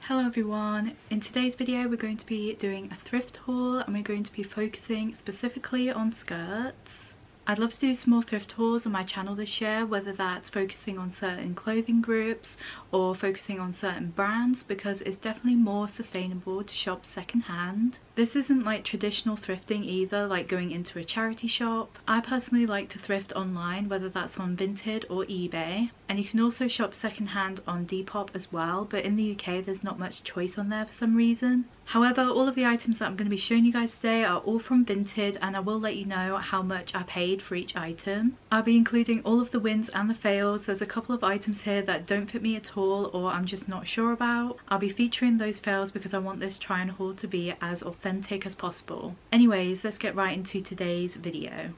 Hello everyone, in today's video we're going to be doing a thrift haul and we're going to be focusing specifically on skirts. I'd love to do some more thrift hauls on my channel this year, whether that's focusing on certain clothing groups or focusing on certain brands, because it's definitely more sustainable to shop secondhand. This isn't like traditional thrifting either, like going into a charity shop. I personally like to thrift online, whether that's on Vinted or eBay. And you can also shop secondhand on Depop as well, but in the UK there's not much choice on there for some reason. However, all of the items that I'm going to be showing you guys today are all from Vinted, and I will let you know how much I paid for each item. I'll be including all of the wins and the fails. There's a couple of items here that don't fit me at all or I'm just not sure about. I'll be featuring those fails because I want this try and haul to be as authentic as possible. Anyways, let's get right into today's video.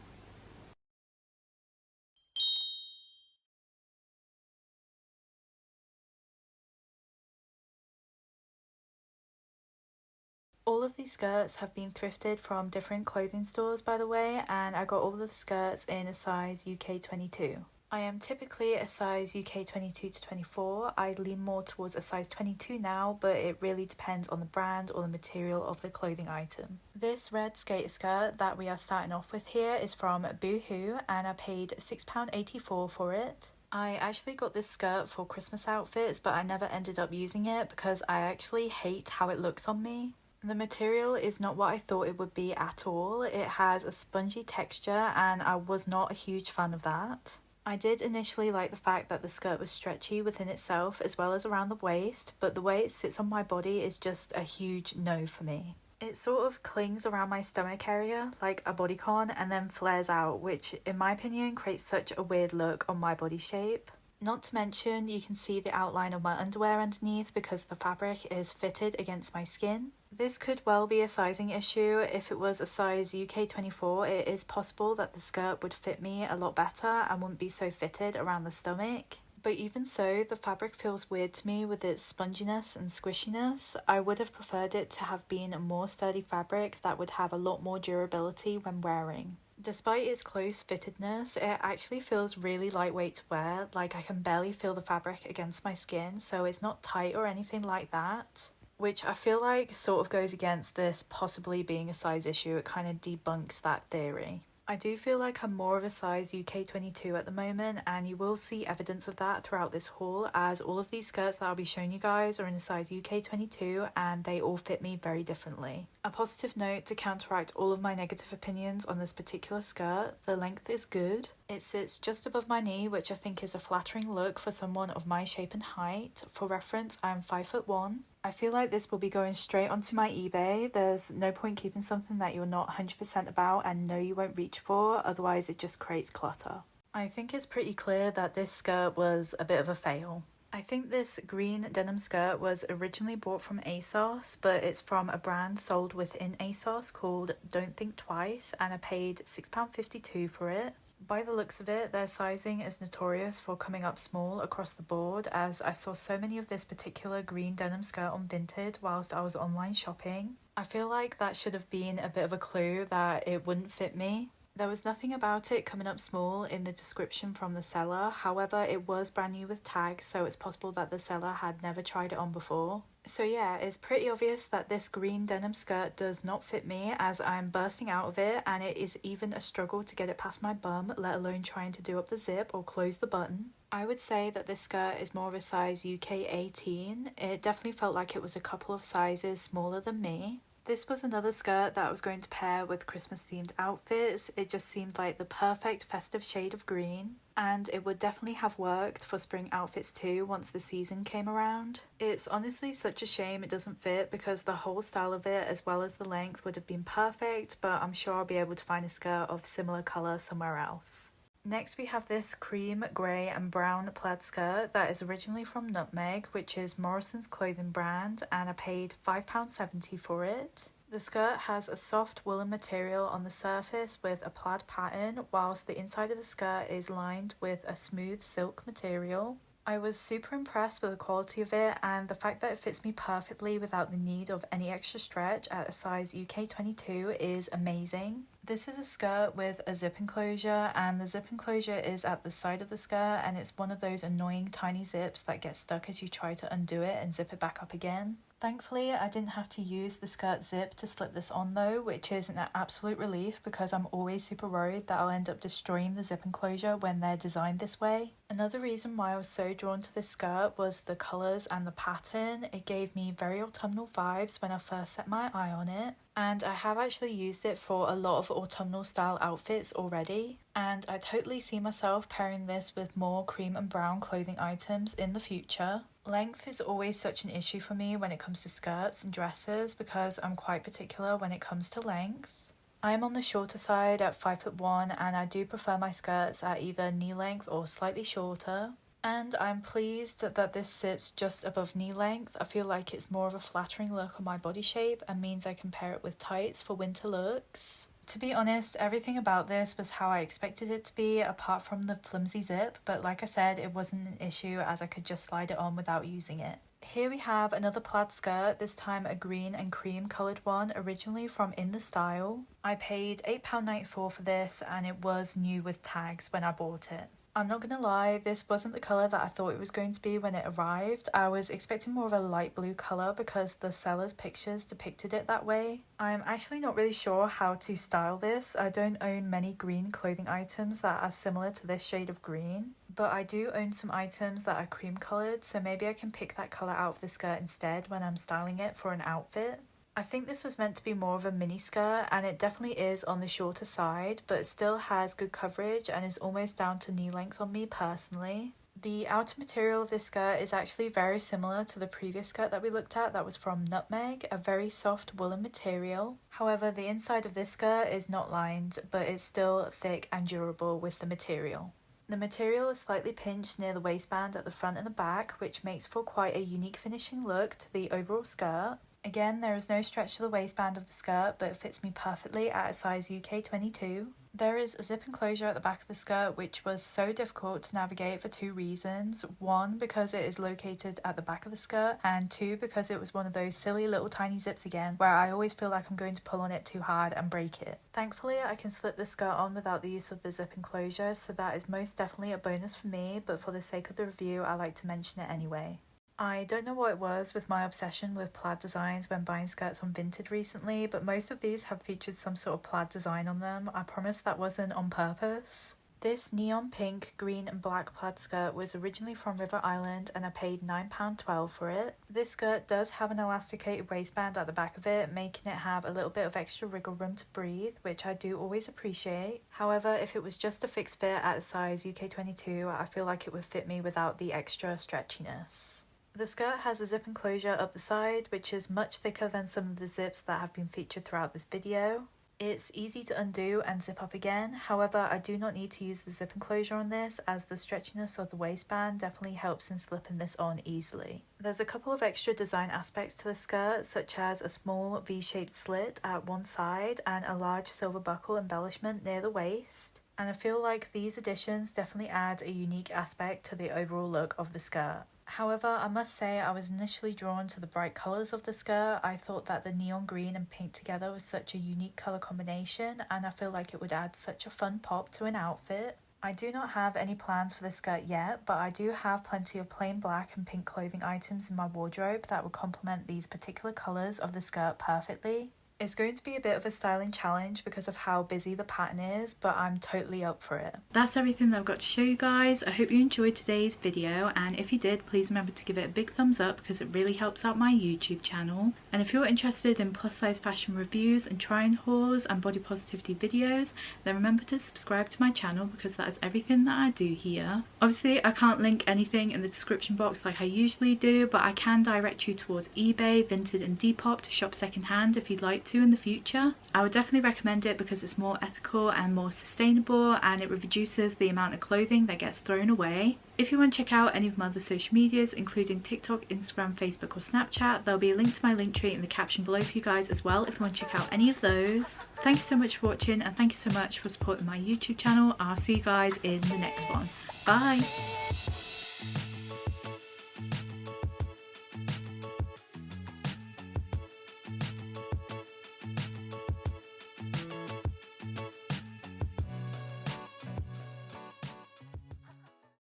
All of these skirts have been thrifted from different clothing stores, by the way, and I got all of the skirts in a size UK 22. I am typically a size UK 22 to 24. I lean more towards a size 22 now, but it really depends on the brand or the material of the clothing item. This red skater skirt that we are starting off with here is from Boohoo, and I paid £6.84 for it. I actually got this skirt for Christmas outfits, but I never ended up using it because I actually hate how it looks on me. The material is not what I thought it would be at all. It has a spongy texture and I was not a huge fan of that. I did initially like the fact that the skirt was stretchy within itself as well as around the waist, but the way it sits on my body is just a huge no for me. It sort of clings around my stomach area like a bodycon and then flares out, which in my opinion creates such a weird look on my body shape. Not to mention, you can see the outline of my underwear underneath because the fabric is fitted against my skin. This could well be a sizing issue. If it was a size UK 24, it is possible that the skirt would fit me a lot better and wouldn't be so fitted around the stomach. But even so, the fabric feels weird to me with its sponginess and squishiness. I would have preferred it to have been a more sturdy fabric that would have a lot more durability when wearing. Despite its close fittedness, it actually feels really lightweight to wear, like I can barely feel the fabric against my skin, so it's not tight or anything like that, which I feel like sort of goes against this possibly being a size issue. It kind of debunks that theory. I do feel like I'm more of a size UK 22 at the moment, and you will see evidence of that throughout this haul, as all of these skirts that I'll be showing you guys are in a size UK 22 and they all fit me very differently. A positive note to counteract all of my negative opinions on this particular skirt: the length is good. It sits just above my knee, which I think is a flattering look for someone of my shape and height. For reference, I'm 5'1". I feel like this will be going straight onto my eBay. There's no point keeping something that you're not 100% about and know you won't reach for, otherwise it just creates clutter. I think it's pretty clear that this skirt was a bit of a fail. I think this green denim skirt was originally bought from ASOS, but it's from a brand sold within ASOS called Don't Think Twice, and I paid £6.52 for it. By the looks of it, their sizing is notorious for coming up small across the board, as I saw so many of this particular green denim skirt on Vinted whilst I was online shopping. I feel like that should have been a bit of a clue that it wouldn't fit me. There was nothing about it coming up small in the description from the seller. However, it was brand new with tags, so it's possible that the seller had never tried it on before. So yeah, it's pretty obvious that this green denim skirt does not fit me, as I'm bursting out of it, and it is even a struggle to get it past my bum, let alone trying to do up the zip or close the button. I would say that this skirt is more of a size UK 18. It definitely felt like it was a couple of sizes smaller than me. This was another skirt that I was going to pair with Christmas themed outfits. It just seemed like the perfect festive shade of green, and it would definitely have worked for spring outfits too once the season came around. It's honestly such a shame it doesn't fit, because the whole style of it as well as the length would have been perfect, but I'm sure I'll be able to find a skirt of similar colour somewhere else. Next we have this cream, grey and brown plaid skirt that is originally from Nutmeg, which is Morrisons clothing brand, and I paid £5.70 for it. The skirt has a soft woolen material on the surface with a plaid pattern, whilst the inside of the skirt is lined with a smooth silk material. I was super impressed with the quality of it, and the fact that it fits me perfectly without the need of any extra stretch at a size UK 22 is amazing. This is a skirt with a zip enclosure, and the zip enclosure is at the side of the skirt, and it's one of those annoying tiny zips that get stuck as you try to undo it and zip it back up again. Thankfully, I didn't have to use the skirt zip to slip this on though, which is an absolute relief because I'm always super worried that I'll end up destroying the zip enclosure when they're designed this way. Another reason why I was so drawn to this skirt was the colours and the pattern. It gave me very autumnal vibes when I first set my eye on it, and I have actually used it for a lot of autumnal style outfits already, and I totally see myself pairing this with more cream and brown clothing items in the future. Length is always such an issue for me when it comes to skirts and dresses because I'm quite particular when it comes to length. I am on the shorter side at 5'1", and I do prefer my skirts at either knee length or slightly shorter. And I'm pleased that this sits just above knee length. I feel like it's more of a flattering look on my body shape and means I can pair it with tights for winter looks. To be honest, everything about this was how I expected it to be apart from the flimsy zip, but like I said, it wasn't an issue as I could just slide it on without using it. Here we have another plaid skirt, this time a green and cream coloured one, originally from In The Style. I paid £8.94 for this and it was new with tags when I bought it. I'm not gonna lie, this wasn't the colour that I thought it was going to be when it arrived. I was expecting more of a light blue colour because the seller's pictures depicted it that way. I'm actually not really sure how to style this. I don't own many green clothing items that are similar to this shade of green, but I do own some items that are cream coloured, so maybe I can pick that colour out of the skirt instead when I'm styling it for an outfit. I think this was meant to be more of a mini skirt, and it definitely is on the shorter side, but it still has good coverage and is almost down to knee length on me personally. The outer material of this skirt is actually very similar to the previous skirt that we looked at that was from Nutmeg, a very soft woolen material. However, the inside of this skirt is not lined, but it's still thick and durable with the material. The material is slightly pinched near the waistband at the front and the back, which makes for quite a unique finishing look to the overall skirt. Again, there is no stretch to the waistband of the skirt, but it fits me perfectly at a size UK 22. There is a zip enclosure at the back of the skirt which was so difficult to navigate for two reasons. One, because it is located at the back of the skirt, and two, because it was one of those silly little tiny zips again where I always feel like I'm going to pull on it too hard and break it. Thankfully, I can slip the skirt on without the use of the zip enclosure, so that is most definitely a bonus for me, but for the sake of the review, I like to mention it anyway. I don't know what it was with my obsession with plaid designs when buying skirts on Vinted recently, but most of these have featured some sort of plaid design on them. I promise that wasn't on purpose. This neon pink, green and black plaid skirt was originally from River Island and I paid £9.12 for it. This skirt does have an elasticated waistband at the back of it, making it have a little bit of extra wriggle room to breathe, which I do always appreciate. However, if it was just a fixed fit at a size UK 22, I feel like it would fit me without the extra stretchiness. The skirt has a zip enclosure up the side, which is much thicker than some of the zips that have been featured throughout this video. It's easy to undo and zip up again, however I do not need to use the zip enclosure on this as the stretchiness of the waistband definitely helps in slipping this on easily. There's a couple of extra design aspects to the skirt, such as a small V-shaped slit at one side and a large silver buckle embellishment near the waist. And I feel like these additions definitely add a unique aspect to the overall look of the skirt. However, I must say I was initially drawn to the bright colours of the skirt. I thought that the neon green and pink together was such a unique colour combination, and I feel like it would add such a fun pop to an outfit. I do not have any plans for this skirt yet, but I do have plenty of plain black and pink clothing items in my wardrobe that would complement these particular colours of the skirt perfectly. It's going to be a bit of a styling challenge because of how busy the pattern is, but I'm totally up for it. That's everything that I've got to show you guys. I hope you enjoyed today's video, and if you did, please remember to give it a big thumbs up because it really helps out my YouTube channel. And if you're interested in plus size fashion reviews and try-on hauls and body positivity videos, then remember to subscribe to my channel because that is everything that I do here. Obviously, I can't link anything in the description box like I usually do, but I can direct you towards eBay, Vinted and Depop to shop secondhand if you'd like to in the future. I would definitely recommend it because it's more ethical and more sustainable, and it reduces the amount of clothing that gets thrown away. If you want to check out any of my other social medias, including TikTok, Instagram, Facebook or Snapchat, there'll be a link to my link tree in the caption below for you guys as well if you want to check out any of those. Thank you so much for watching, and thank you so much for supporting my YouTube channel. I'll see you guys in the next one. Bye!